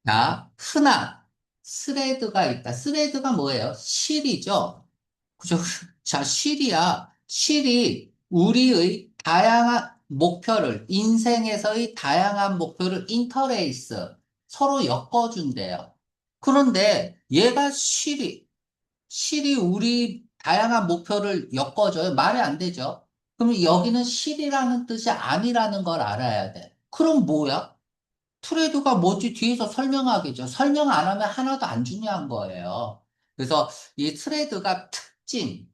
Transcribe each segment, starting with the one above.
자, 흔한 스레드가 있다. 스레드가 뭐예요? 실이죠. 그죠? 자, 실이야. 실이 우리의 다양한 목표를, 인생에서의 다양한 목표를 인터레이스, 서로 엮어준대요. 그런데 얘가 실이 우리 다양한 목표를 엮어줘요. 말이 안 되죠. 그럼 여기는 실이라는 뜻이 아니라는 걸 알아야 돼. 그럼 뭐야? 트레이드가 뭔지 뒤에서 설명하겠죠. 설명 안 하면 하나도 안 중요한 거예요. 그래서 이 트레이드가 특징,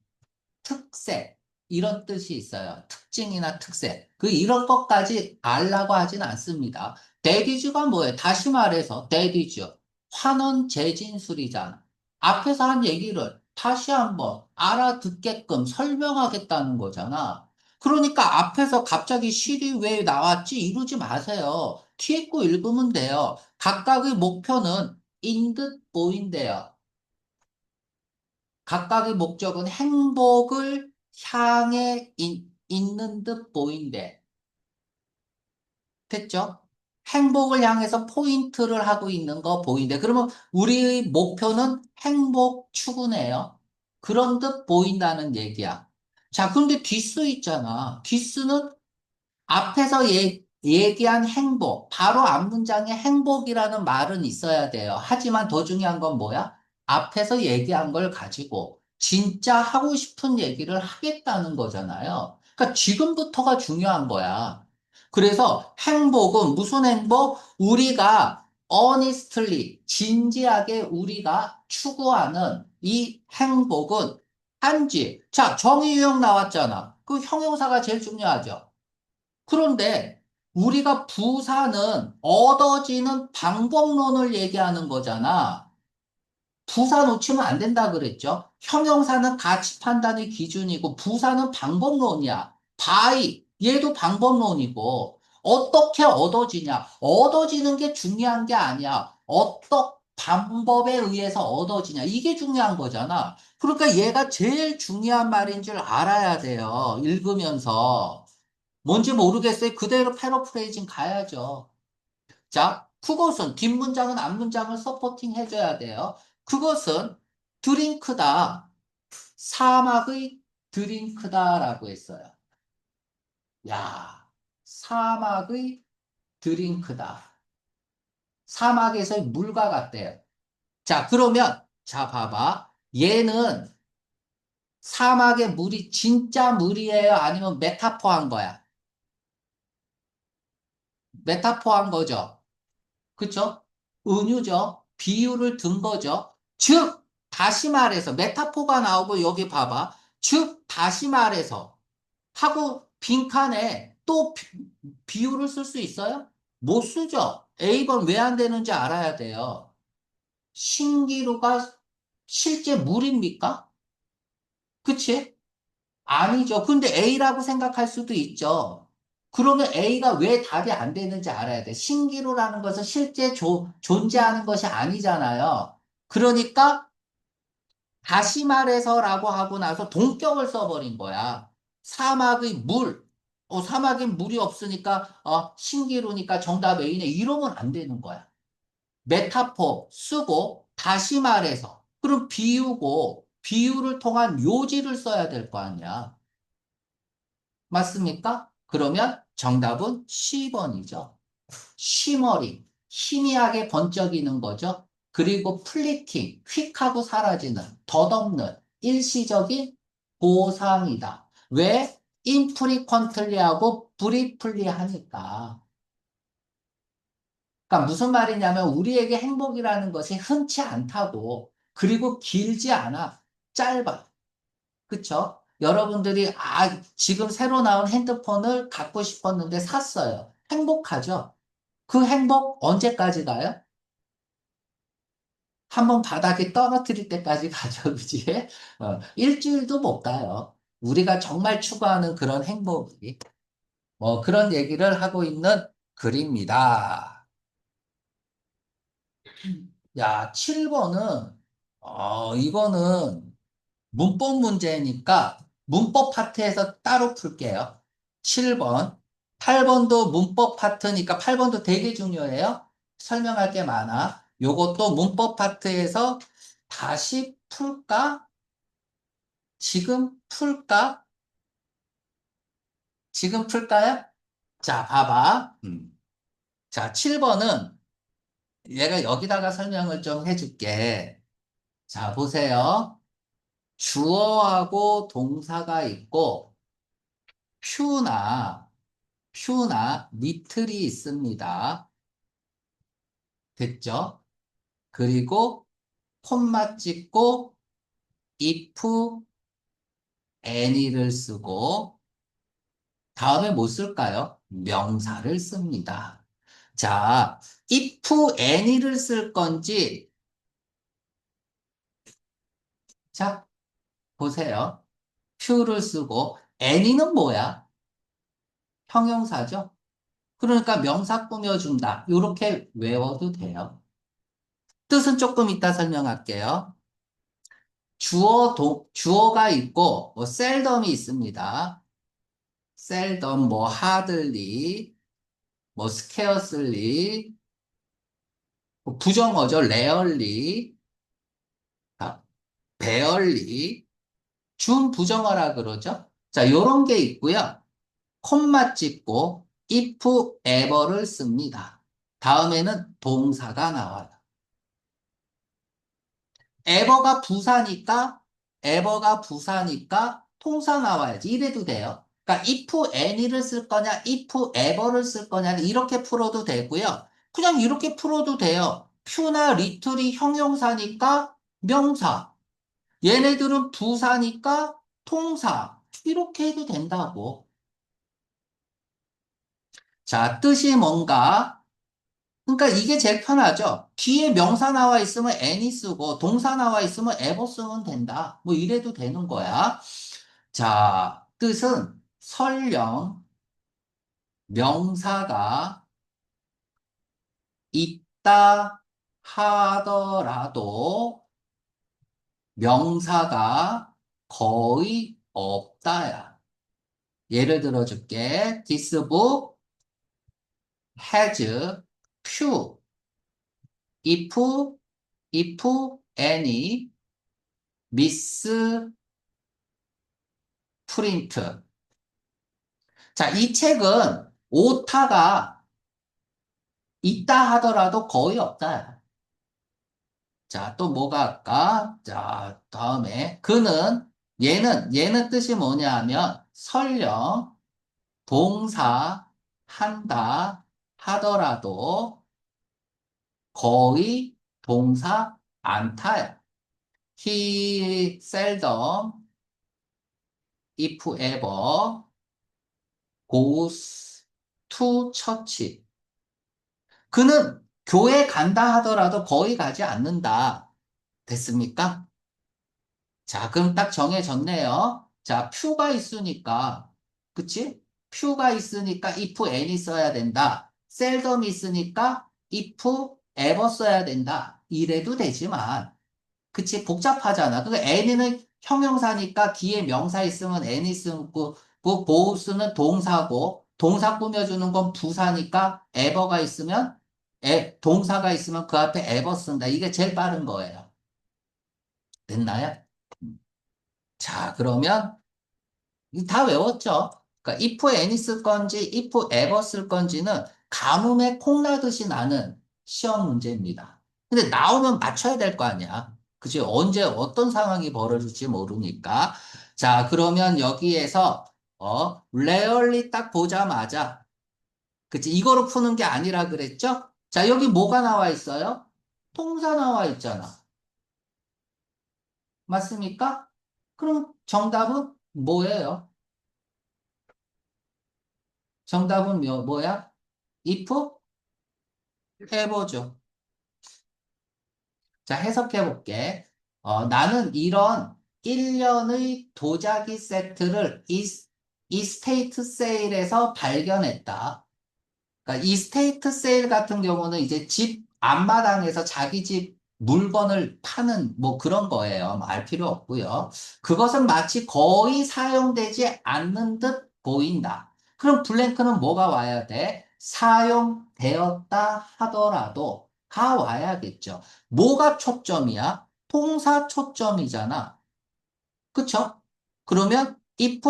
특색, 이런 뜻이 있어요. 특징이나 특색. 이런 것까지 알라고 하진 않습니다. 데디즈가 뭐예요? 다시 말해서, 데디즈. 환원 재진술이잖아. 앞에서 한 얘기를 다시 한번 알아듣게끔 설명하겠다는 거잖아. 그러니까 앞에서 갑자기 실이 왜 나왔지? 이러지 마세요. 뒤에 거 읽으면 돼요. 각각의 목표는 인 듯 보인대요. 각각의 목적은 행복을 향해 있는 듯 보인대. 됐죠? 행복을 향해서 포인트를 하고 있는 거 보인대. 그러면 우리의 목표는 행복 추구네요. 그런 듯 보인다는 얘기야. 자, 근데 뒷수 있잖아. 뒷수는 앞에서 얘기한 행복, 바로 앞 문장에 행복이라는 말은 있어야 돼요. 하지만 더 중요한 건 뭐야? 앞에서 얘기한 걸 가지고 진짜 하고 싶은 얘기를 하겠다는 거잖아요. 그러니까 지금부터가 중요한 거야. 그래서 행복은 무슨 행복? 우리가 honestly, 진지하게 우리가 추구하는 이 행복은 한지. 자, 정의유형 나왔잖아. 그 형용사가 제일 중요하죠. 그런데 우리가 부사는 얻어지는 방법론을 얘기하는 거잖아. 부사 놓치면 안 된다 그랬죠? 형용사는 가치 판단의 기준이고 부사는 방법론이야. by 얘도 방법론이고 어떻게 얻어지냐? 얻어지는 게 중요한 게 아니야. 어떤 방법에 의해서 얻어지냐? 이게 중요한 거잖아. 그러니까 얘가 제일 중요한 말인 줄 알아야 돼요. 읽으면서. 뭔지 모르겠어요. 그대로 패러프레이징 가야죠. 자, 그것은 뒷문장은 앞문장을 서포팅 해줘야 돼요. 그것은 드링크다. 사막의 드링크다라고 했어요. 야, 사막의 드링크다. 사막에서의 물과 같대요. 자, 그러면 자, 봐봐. 얘는 사막의 물이 진짜 물이에요? 아니면 메타포한 거야? 메타포한 거죠. 그쵸? 은유죠. 비유를 든 거죠. 즉, 다시 말해서, 메타포가 나오고 여기 봐봐. 즉, 다시 말해서, 하고 빈칸에 또 비유를 쓸 수 있어요? 못 쓰죠. A번 왜 안 되는지 알아야 돼요. 신기루가 실제 물입니까? 그치? 아니죠. 근데 A라고 생각할 수도 있죠. 그러면 A가 왜 답이 안 되는지 알아야 돼. 신기루라는 것은 실제 존재하는 것이 아니잖아요. 그러니까 다시 말해서라고 하고 나서 동격을 써버린 거야. 사막의 물. 사막에 물이 없으니까 신기루니까 정답 A네. 이러면 안 되는 거야. 메타포 쓰고 다시 말해서 그럼 비유고 비유를 통한 요지를 써야 될 거 아니야. 맞습니까? 그러면 정답은 10번이죠. 쉬머링, 희미하게 번쩍이는 거죠. 그리고 플리팅, 휙하고 사라지는, 덧없는, 일시적인 보상이다. 왜? 인프리퀀틀리하고 브리플리하니까. 그러니까 무슨 말이냐면 우리에게 행복이라는 것이 흔치 않다고. 그리고 길지 않아. 짧아. 그쵸? 여러분들이, 지금 새로 나온 핸드폰을 갖고 싶었는데 샀어요. 행복하죠? 그 행복 언제까지 가요? 한번 바닥에 떨어뜨릴 때까지 가죠, 그지? 일주일도 못 가요. 우리가 정말 추구하는 그런 행복이. 그런 얘기를 하고 있는 글입니다. 야, 7번은, 이거는 문법 문제니까 문법 파트에서 따로 풀게요. 7번. 8번도 문법 파트니까 8번도 되게 중요해요. 설명할 게 많아. 요것도 문법 파트에서 다시 풀까? 지금 풀까? 지금 풀까요? 자, 봐봐. 자, 7번은 얘가 여기다가 설명을 좀 해줄게. 자, 보세요. 주어하고 동사가 있고, 퓨나, 퓨나 니틀이 있습니다. 됐죠? 그리고 콤마 찍고, if, any를 쓰고, 다음에 뭐 쓸까요? 명사를 씁니다. 자, if, any를 쓸 건지, 자, 보세요. 퓨를 쓰고, any는 뭐야? 형용사죠? 그러니까 명사 꾸며준다. 이렇게 외워도 돼요. 뜻은 조금 이따 설명할게요. 주어가 있고, 뭐, 셀덤이 있습니다. 셀덤, 뭐, 하들리, 뭐, 스케어슬리, 뭐 부정어죠. 레얼리, 아, 베얼리, 준부정어라 그러죠. 자, 요런 게 있고요. 콤마 찍고, if, ever를 씁니다. 다음에는 동사가 나와요. 에버가 부사니까 통사 나와야지. 이래도 돼요. 그러니까 if any를 쓸 거냐, if ever를 쓸 거냐는 이렇게 풀어도 되고요. 그냥 이렇게 풀어도 돼요. 퓨나 리틀이 형용사니까 명사. 얘네들은 부사니까 통사. 이렇게 해도 된다고. 자, 뜻이 뭔가? 그러니까 이게 제일 편하죠. 뒤에 명사 나와 있으면 any 쓰고 동사 나와 있으면 ever 쓰면 된다. 뭐 이래도 되는 거야. 자, 뜻은 설령 명사가 있다 하더라도 명사가 거의 없다야. 예를 들어 줄게. This book has few, if, if any, misprint. 자, 이 책은 오타가 있다 하더라도 거의 없다. 자, 또 뭐가 할까? 자, 다음에 얘는 뜻이 뭐냐 하면 설령 동사 한다 하더라도 거의 동사 않다야. He seldom, if ever, goes to church. 그는 교회 간다 하더라도 거의 가지 않는다. 됐습니까? 자, 그럼 딱 정해졌네요. 자, 퓨가 있으니까, 그치? 퓨가 있으니까 if any 써야 된다. 셀덤이 있으니까 if ever 써야 된다. 이래도 되지만, 그치? 복잡하잖아. 그 any는 형용사니까 뒤에 명사 있으면 any 쓰고, 그 both는 동사고, 동사 꾸며주는 건 부사니까 ever가 있으면, 동사가 있으면 그 앞에 ever 쓴다. 이게 제일 빠른 거예요. 됐나요? 자, 그러면 다 외웠죠? 그러니까 if any 쓸 건지 if ever 쓸 건지는 가뭄에 콩나듯이 나는 시험 문제입니다. 근데 나오면 맞춰야 될 거 아니야. 그치? 언제 어떤 상황이 벌어질지 모르니까. 자, 그러면 여기에서 rarely 딱 보자마자 그치? 이거로 푸는 게 아니라 그랬죠? 자, 여기 뭐가 나와 있어요? 통사 나와 있잖아. 맞습니까? 그럼 정답은 뭐예요? 정답은 뭐야? if 해보죠. 자, 해석해 볼게. 나는 이런 1년의 도자기 세트를 이스테이트 세일에서 발견했다. 그러니까 이스테이트 세일 같은 경우는 이제 집 앞마당에서 자기 집 물건을 파는 뭐 그런 거예요. 뭐알 필요 없고요. 그것은 마치 거의 사용되지 않는 듯 보인다. 그럼 블랭크는 뭐가 와야 돼? 사용되었다 하더라도 가 와야겠죠. 뭐가 초점이야? 동사 초점이잖아. 그쵸? 그러면 if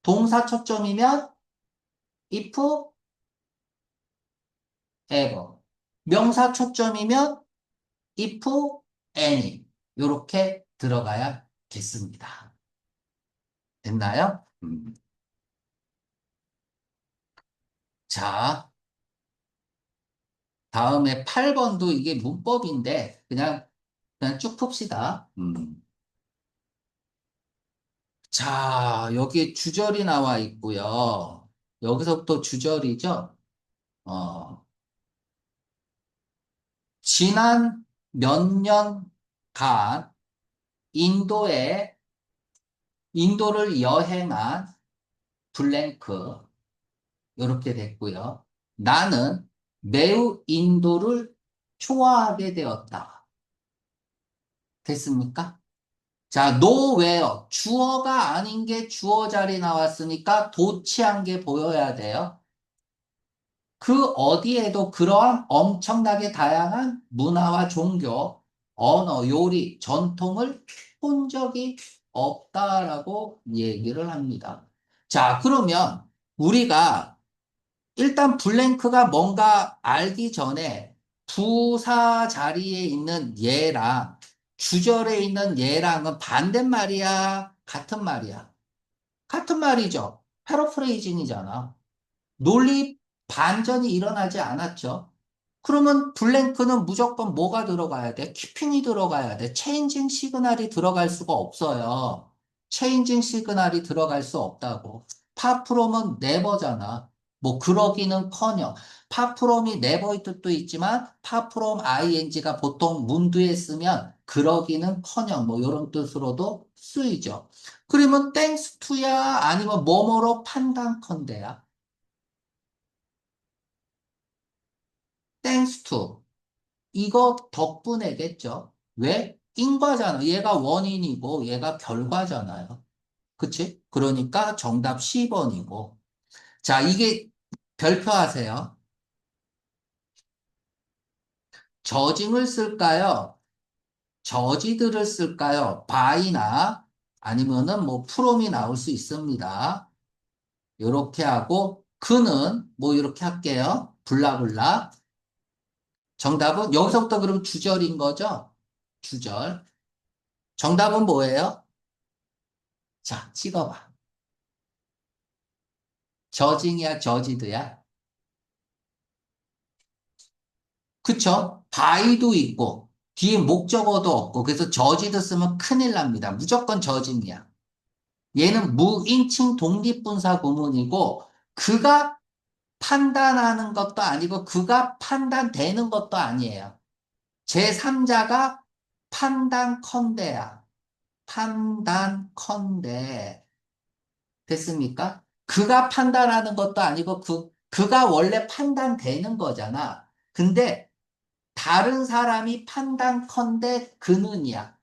동사 초점이면 if ever. 명사 초점이면 if any. 이렇게 들어가야겠습니다. 됐나요? 자, 다음에 8번도 이게 문법인데 그냥 쭉 풉시다. 자, 여기 주절이 나와 있고요. 여기서부터 주절이죠. 어, 지난 몇 년간 인도에 인도를 여행한 블랭크 이렇게 됐고요. 나는 매우 인도를 좋아하게 되었다. 됐습니까? 자, nowhere 주어가 아닌 게 주어 자리 나왔으니까 도치한 게 보여야 돼요. 그 어디에도 그러한 엄청나게 다양한 문화와 종교, 언어, 요리, 전통을 본 적이 없다라고 얘기를 합니다. 자, 그러면 우리가 일단 블랭크가 뭔가 알기 전에 부사 자리에 있는 얘랑 주절에 있는 얘랑은 반대말이야? 같은 말이야? 같은 말이죠. 패러프레이징이잖아. 논리 반전이 일어나지 않았죠. 그러면 블랭크는 무조건 뭐가 들어가야 돼? 키핑이 들어가야 돼. 체인징 시그널이 들어갈 수가 없어요. 체인징 시그널이 들어갈 수 없다고. 파프롬은 네버잖아. 뭐 그러기는커녕 파프롬이 네버의 뜻도 있지만 파프롬 ing가 보통 문두에 쓰면 그러기는커녕 뭐 이런 뜻으로도 쓰이죠. 그러면 땡스 투야 아니면 뭐뭐로 판단컨대야. 땡스 투. 이거 덕분에겠죠. 왜? 인과잖아. 얘가 원인이고 얘가 결과잖아요. 그치? 그러니까 정답 10번이고. 자, 이게 별표하세요. 저징을 쓸까요? 저지들을 쓸까요? 바이나 아니면은 뭐 프롬이 나올 수 있습니다. 이렇게 하고 그는 뭐 이렇게 할게요. 블라블라. 정답은 여기서부터 그럼 주절인 거죠? 주절. 정답은 뭐예요? 자, 찍어봐. 저징이야, 저지드야? 그쵸? 바이도 있고, 뒤에 목적어도 없고, 그래서 저지드 쓰면 큰일 납니다. 무조건 저징이야. 얘는 무인칭 독립분사 구문이고, 그가 판단하는 것도 아니고, 그가 판단되는 것도 아니에요. 제3자가 판단컨대야. 판단컨대. 됐습니까? 그가 판단하는 것도 아니고, 그가 원래 판단되는 거잖아. 근데, 다른 사람이 판단컨대 그는이야.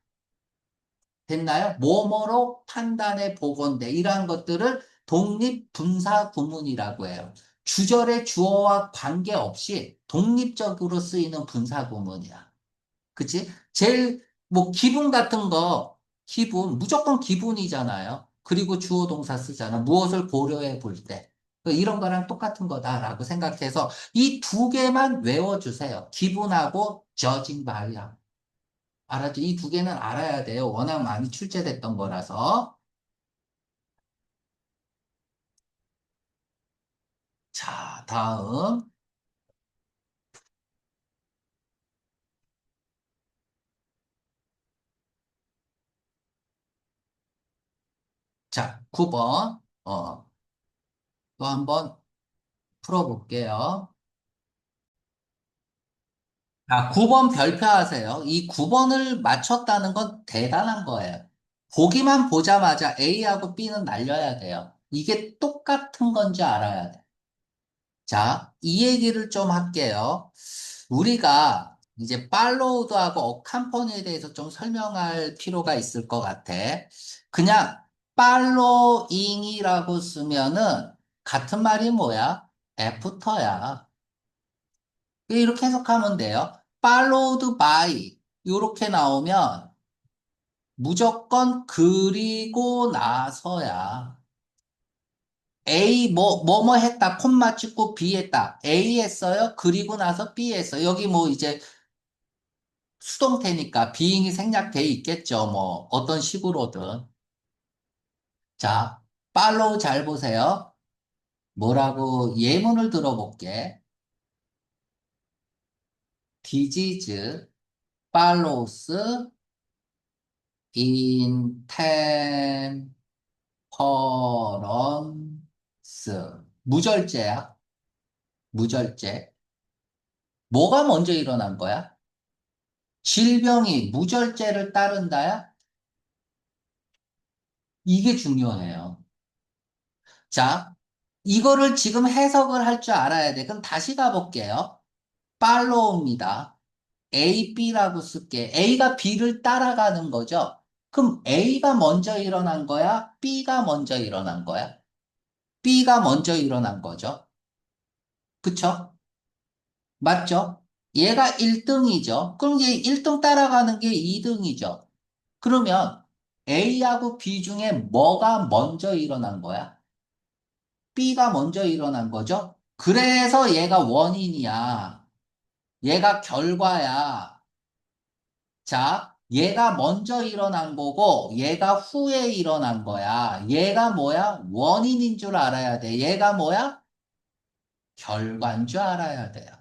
됐나요? 뭐뭐로 판단해 보건대. 이러한 것들을 독립분사 구문이라고 해요. 주절의 주어와 관계없이 독립적으로 쓰이는 분사 구문이야. 그치? 제일, 뭐, 기분 같은 거, 기분, 무조건 기분이잖아요. 그리고 주어 동사 쓰잖아. 무엇을 고려해 볼 때. 이런 거랑 똑같은 거다라고 생각해서 이 두 개만 외워주세요. 기분하고 judging by야. 알았죠? 이 두 개는 알아야 돼요. 워낙 많이 출제됐던 거라서. 자, 다음. 자, 9번. 또 한번 풀어볼게요. 자, 9번 별표하세요. 이 9번을 맞췄다는 건 대단한 거예요. 보기만 보자마자 A하고 B는 날려야 돼요. 이게 똑같은 건지 알아야 돼. 자, 이 얘기를 좀 할게요. 우리가 이제 팔로우드하고 어캄퍼니에 대해서 좀 설명할 필요가 있을 것 같아. 그냥 팔로잉이라고 쓰면은 같은 말이 뭐야? 애프터야. 이렇게 해석하면 돼요. followed by 이렇게 나오면 무조건 그리고 나서야. A 뭐 했다 콤마 찍고 B 했다. A 했어요. 그리고 나서 B 했어요. 여기 뭐 이제 수동태니까 being이 생략돼 있겠죠. 뭐 어떤 식으로든. 자, follow 잘 보세요. 뭐라고 예문을 들어볼게. disease follows intemperance. 무절제야. 무절제. 뭐가 먼저 일어난 거야? 질병이 무절제를 따른다야? 이게 중요해요. 자, 이거를 지금 해석을 할 줄 알아야 돼. 그럼 다시 가볼게요. follow입니다. A, B라고 쓸게. A가 B를 따라가는 거죠. 그럼 A가 먼저 일어난 거야? B가 먼저 일어난 거야? B가 먼저 일어난 거죠. 그쵸? 맞죠? 얘가 1등이죠. 그럼 얘 1등 따라가는 게 2등이죠. 그러면 A하고 B 중에 뭐가 먼저 일어난 거야? B가 먼저 일어난 거죠? 그래서 얘가 원인이야. 얘가 결과야. 자, 얘가 먼저 일어난 거고, 얘가 후에 일어난 거야. 얘가 뭐야? 원인인 줄 알아야 돼. 얘가 뭐야? 결과인 줄 알아야 돼요.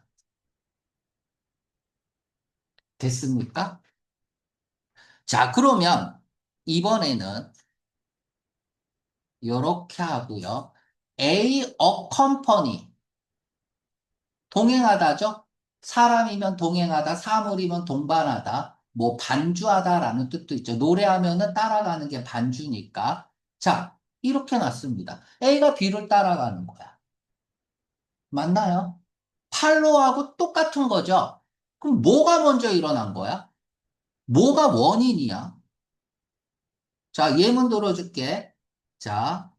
됐습니까? 자, 그러면 이번에는 이렇게 하고요. A, a company. 동행하다죠? 사람이면 동행하다, 사물이면 동반하다, 뭐 반주하다라는 뜻도 있죠. 노래하면은 따라가는 게 반주니까. 자, 이렇게 놨습니다. A가 B를 따라가는 거야. 맞나요? 팔로우하고 똑같은 거죠? 그럼 뭐가 먼저 일어난 거야? 뭐가 원인이야? 자, 예문 들어줄게. 자,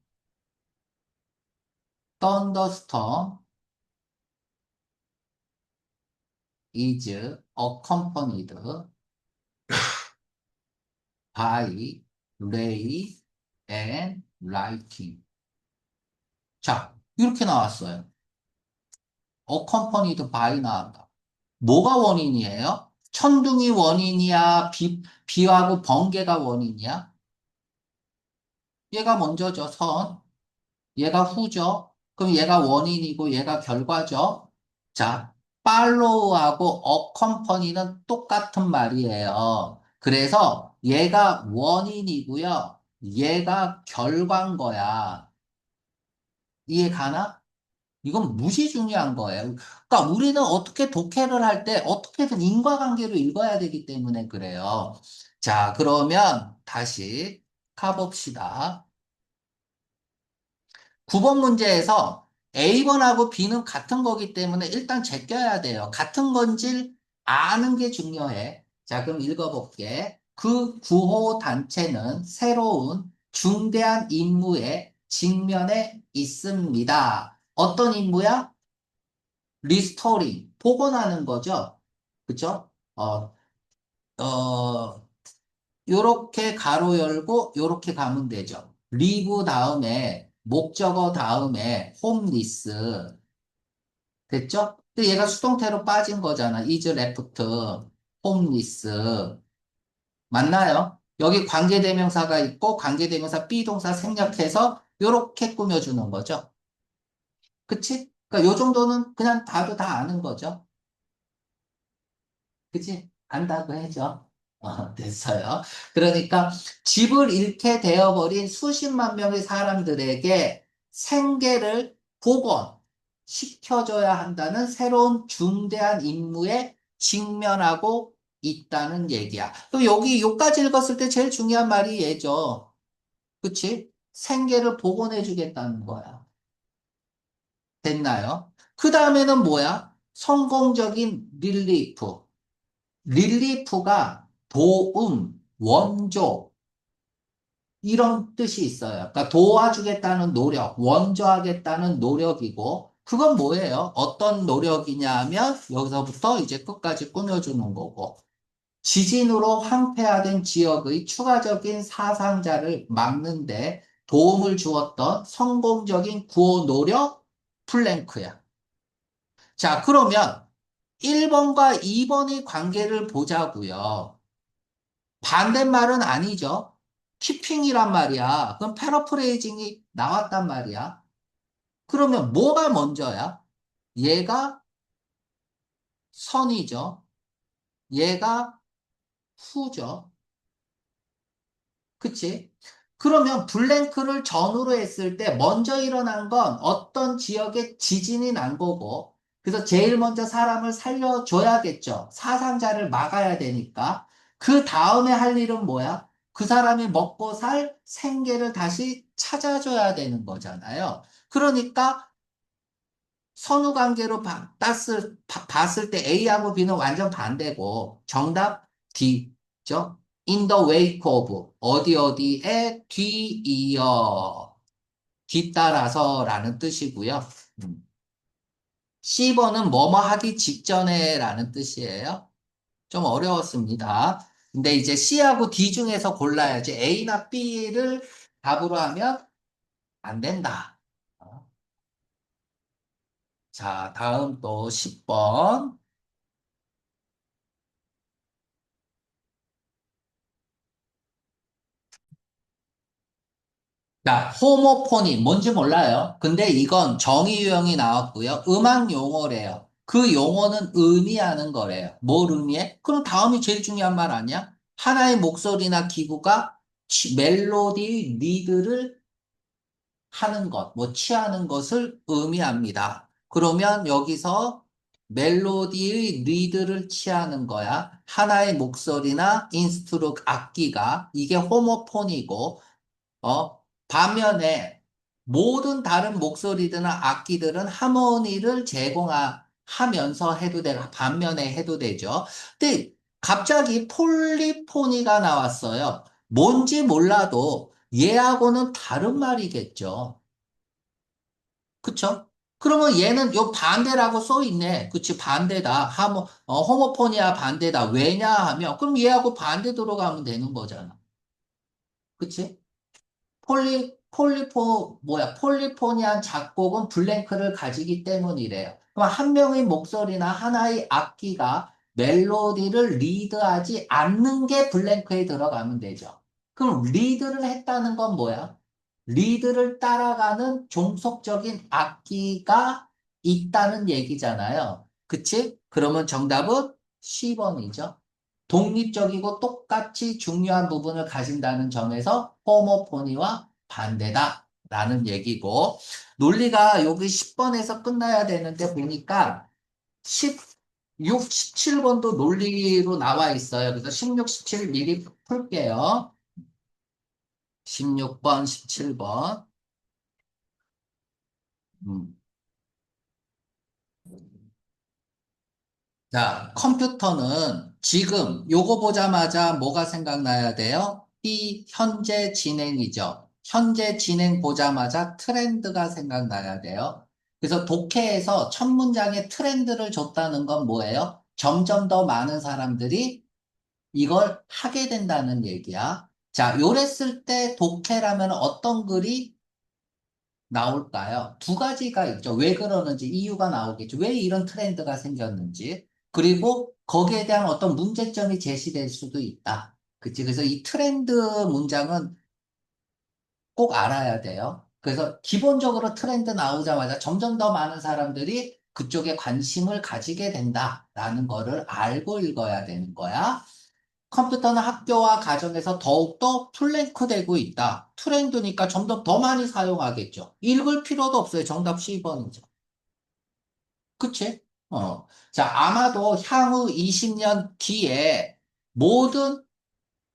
thunderstorm is accompanied by rain and lightning. 자, 이렇게 나왔어요. accompanied by 나왔다. 뭐가 원인이에요? 천둥이 원인이야? 비하고 번개가 원인이야? 얘가 먼저죠, 선. 얘가 후죠. 그럼 얘가 원인이고 얘가 결과죠. 자, follow하고 accompany는 똑같은 말이에요. 그래서 얘가 원인이고요. 얘가 결과인 거야. 이해 가나? 이건 무시 중요한 거예요. 그러니까 우리는 어떻게 독해를 할 때 어떻게든 인과관계로 읽어야 되기 때문에 그래요. 자, 그러면 다시 가봅시다. 9번 문제에서 A번하고 B는 같은 거기 때문에 일단 제껴야 돼요. 같은 건지 아는 게 중요해. 자, 그럼 읽어볼게. 그 구호 단체는 새로운 중대한 임무에 직면해 있습니다. 어떤 임무야? 리스토링, 복원하는 거죠. 그쵸? 어, 요렇게 가로 열고 요렇게 가면 되죠. 리브 다음에 목적어 다음에 홈리스 됐죠? 근데 얘가 수동태로 빠진 거잖아. is left, 홈리스 맞나요? 여기 관계대명사가 있고 관계대명사 비동사 생략해서 요렇게 꾸며주는 거죠. 그치? 그러니까 요 정도는 그냥 봐도 다 아는 거죠. 그치? 안다고 해줘. 됐어요. 그러니까 집을 잃게 되어버린 수십만 명의 사람들에게 생계를 복원시켜줘야 한다는 새로운 중대한 임무에 직면하고 있다는 얘기야. 또 여기 요까지 읽었을 때 제일 중요한 말이 얘죠. 그치? 생계를 복원해주겠다는 거야. 됐나요? 그 다음에는 뭐야? 성공적인 릴리프. 릴리프가 도움, 원조, 이런 뜻이 있어요. 그러니까 도와주겠다는 노력, 원조하겠다는 노력이고, 그건 뭐예요? 어떤 노력이냐 하면 여기서부터 이제 끝까지 꾸며주는 거고. 지진으로 황폐화된 지역의 추가적인 사상자를 막는데 도움을 주었던 성공적인 구호 노력 플랭크야. 자, 그러면 1번과 2번의 관계를 보자고요. 반대말은 아니죠. 키핑이란 말이야. 그럼 패러프레이징이 나왔단 말이야. 그러면 뭐가 먼저야? 얘가 선이죠. 얘가 후죠. 그치? 그러면 블랭크를 전후로 했을 때 먼저 일어난 건 어떤 지역에 지진이 난 거고, 그래서 제일 먼저 사람을 살려줘야겠죠. 사상자를 막아야 되니까. 그 다음에 할 일은 뭐야? 그 사람이 먹고 살 생계를 다시 찾아줘야 되는 거잖아요. 그러니까 선후 관계로 봤을 때 A하고 B는 완전 반대고 정답 D죠. In the wake of 어디 어디에 뒤이어 뒤따라서라는 뜻이고요. 음. C번은 뭐뭐 하기 직전에라는 뜻이에요. 좀 어려웠습니다. 근데 이제 C하고 D 중에서 골라야지 A나 B를 답으로 하면 안 된다. 자, 다음 또 10번. 자, 호모포니 뭔지 몰라요. 근데 이건 정의 유형이 나왔고요. 음악 용어래요. 그 용어는 의미하는 거래요. 뭘 의미해? 그럼 다음이 제일 중요한 말 아니야? 하나의 목소리나 기구가 멜로디 리드를 하는 것, 뭐 취하는 것을 의미합니다. 그러면 여기서 멜로디의 리드를 취하는 거야. 하나의 목소리나 인스트루 악기가 이게 호모폰이고 반면에 모든 다른 목소리들이나 악기들은 하모니를 제공하면서 해도 반면에 해도 되죠. 근데 갑자기 폴리포니가 나왔어요. 뭔지 몰라도 얘하고는 다른 말이겠죠. 그쵸? 그러면 얘는 요 반대라고 써 있네. 그치? 반대다. 호모포니아 반대다. 왜냐하면, 그럼 얘하고 반대 들어가면 되는 거잖아. 그치? 폴리포니안 작곡은 블랭크를 가지기 때문이래요. 그럼 한 명의 목소리나 하나의 악기가 멜로디를 리드하지 않는 게 블랭크에 들어가면 되죠. 그럼 리드를 했다는 건 뭐야? 리드를 따라가는 종속적인 악기가 있다는 얘기잖아요. 그치? 그러면 정답은 10번이죠. 독립적이고 똑같이 중요한 부분을 가진다는 점에서 호모포니와 반대다라는 얘기고 논리가 여기 10번에서 끝나야 되는데 보니까 16, 17번도 논리로 나와 있어요. 그래서 16, 17 미리 풀게요. 16번, 17번. 자, 컴퓨터는 지금 요거 보자마자 뭐가 생각나야 돼요? 이 현재 진행이죠. 현재 진행 보자마자 트렌드가 생각나야 돼요. 그래서 독해에서 첫 문장에 트렌드를 줬다는 건 뭐예요? 점점 더 많은 사람들이 이걸 하게 된다는 얘기야. 자, 요랬을 때 독해라면 어떤 글이 나올까요? 두 가지가 있죠. 왜 그러는지 이유가 나오겠죠. 왜 이런 트렌드가 생겼는지. 그리고 거기에 대한 어떤 문제점이 제시될 수도 있다. 그치? 그래서 이 트렌드 문장은 꼭 알아야 돼요. 그래서 기본적으로 트렌드 나오자마자 점점 더 많은 사람들이 그쪽에 관심을 가지게 된다라는 거를 알고 읽어야 되는 거야. 컴퓨터는 학교와 가정에서 더욱더 플랭크되고 있다. 트렌드니까 점점 더 많이 사용하겠죠. 읽을 필요도 없어요. 정답 10번이죠. 그치? 자, 아마도 향후 20년 뒤에 모든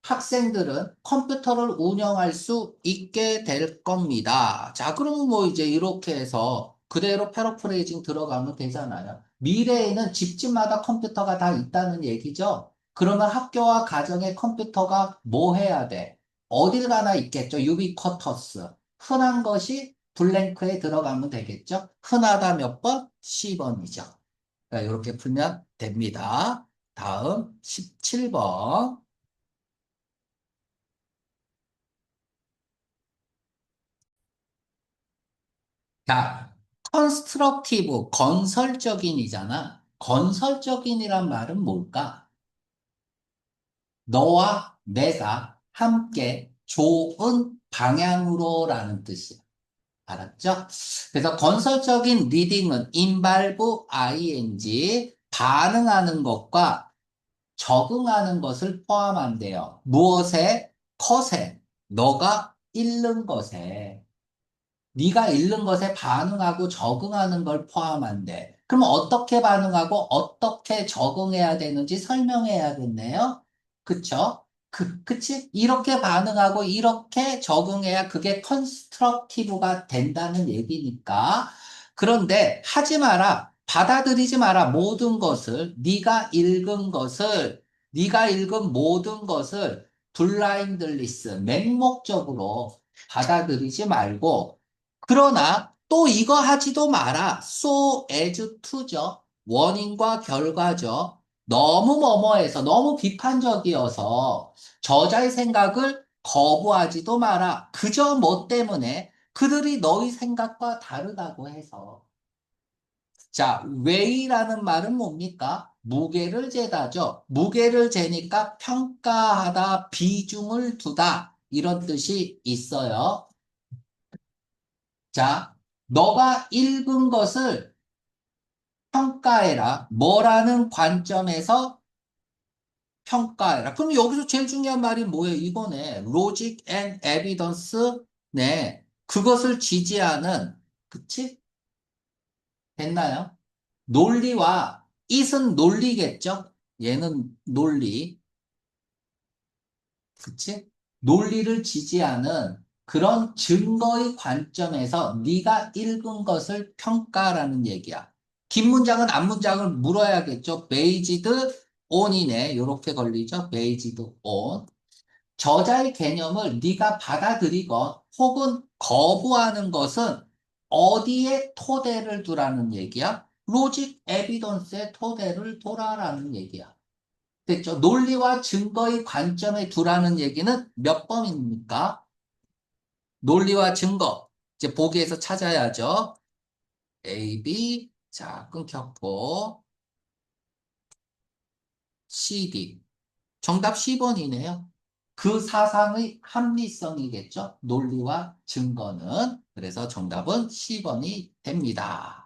학생들은 컴퓨터를 운영할 수 있게 될 겁니다. 자, 그러면 뭐 이제 이렇게 해서 그대로 패러프레이징 들어가면 되잖아요. 미래에는 집집마다 컴퓨터가 다 있다는 얘기죠. 그러면 학교와 가정의 컴퓨터가 뭐 해야 돼? 어딜 가나 있겠죠. 유비쿼터스. 흔한 것이 블랭크에 들어가면 되겠죠? 흔하다 몇 번? 10번이죠. 이렇게 풀면 됩니다. 다음 17번. 자, 컨스트럭티브, 건설적인이잖아. 건설적인이란 말은 뭘까? 너와 내가 함께 좋은 방향으로라는 뜻이야. 알았죠? 그래서 건설적인 리딩은 인발부 ing, 반응하는 것과 적응하는 것을 포함한대요. 무엇에? 컷에. 너가 잃는 것에. 네가 잃는 것에 반응하고 적응하는 걸 포함한대. 그럼 어떻게 반응하고 어떻게 적응해야 되는지 설명해야겠네요. 그쵸? 그치? 이렇게 반응하고 이렇게 적응해야 그게 컨스트럭티브가 된다는 얘기니까. 그런데 하지 마라. 받아들이지 마라. 모든 것을, 네가 읽은 모든 것을 블라인들리스, 맹목적으로 받아들이지 말고 그러나 또 이거 하지도 마라. So as to죠. 원인과 결과죠. 너무 뭐뭐해서 너무 비판적이어서 저자의 생각을 거부하지도 마라. 그저 뭐 때문에 그들이 너희 생각과 다르다고 해서. 자, weigh라는 말은 뭡니까? 무게를 재다죠. 무게를 재니까 평가하다, 비중을 두다 이런 뜻이 있어요. 자, 너가 읽은 것을 평가해라. 뭐라는 관점에서 평가해라. 그럼 여기서 제일 중요한 말이 뭐예요? 이거네. Logic and evidence. 네. 그것을 지지하는, 그치? 됐나요? 논리와 it은 논리겠죠? 얘는 논리. 그치? 논리를 지지하는 그런 증거의 관점에서 네가 읽은 것을 평가라는 얘기야. 긴 문장은 앞 문장을 물어야겠죠. based on이네. 이렇게 걸리죠. based on. 저자의 개념을 네가 받아들이건 혹은 거부하는 것은 어디에 토대를 두라는 얘기야? 로직 에비던스의 토대를 둬라라는 얘기야. 됐죠? 논리와 증거의 관점에 두라는 얘기는 몇 번입니까? 논리와 증거. 이제 보기에서 찾아야죠. A, B. 자, 끊겼고. C, D. 정답 10번이네요. 그 사상의 합리성이겠죠? 논리와 증거는. 그래서 정답은 10번이 됩니다.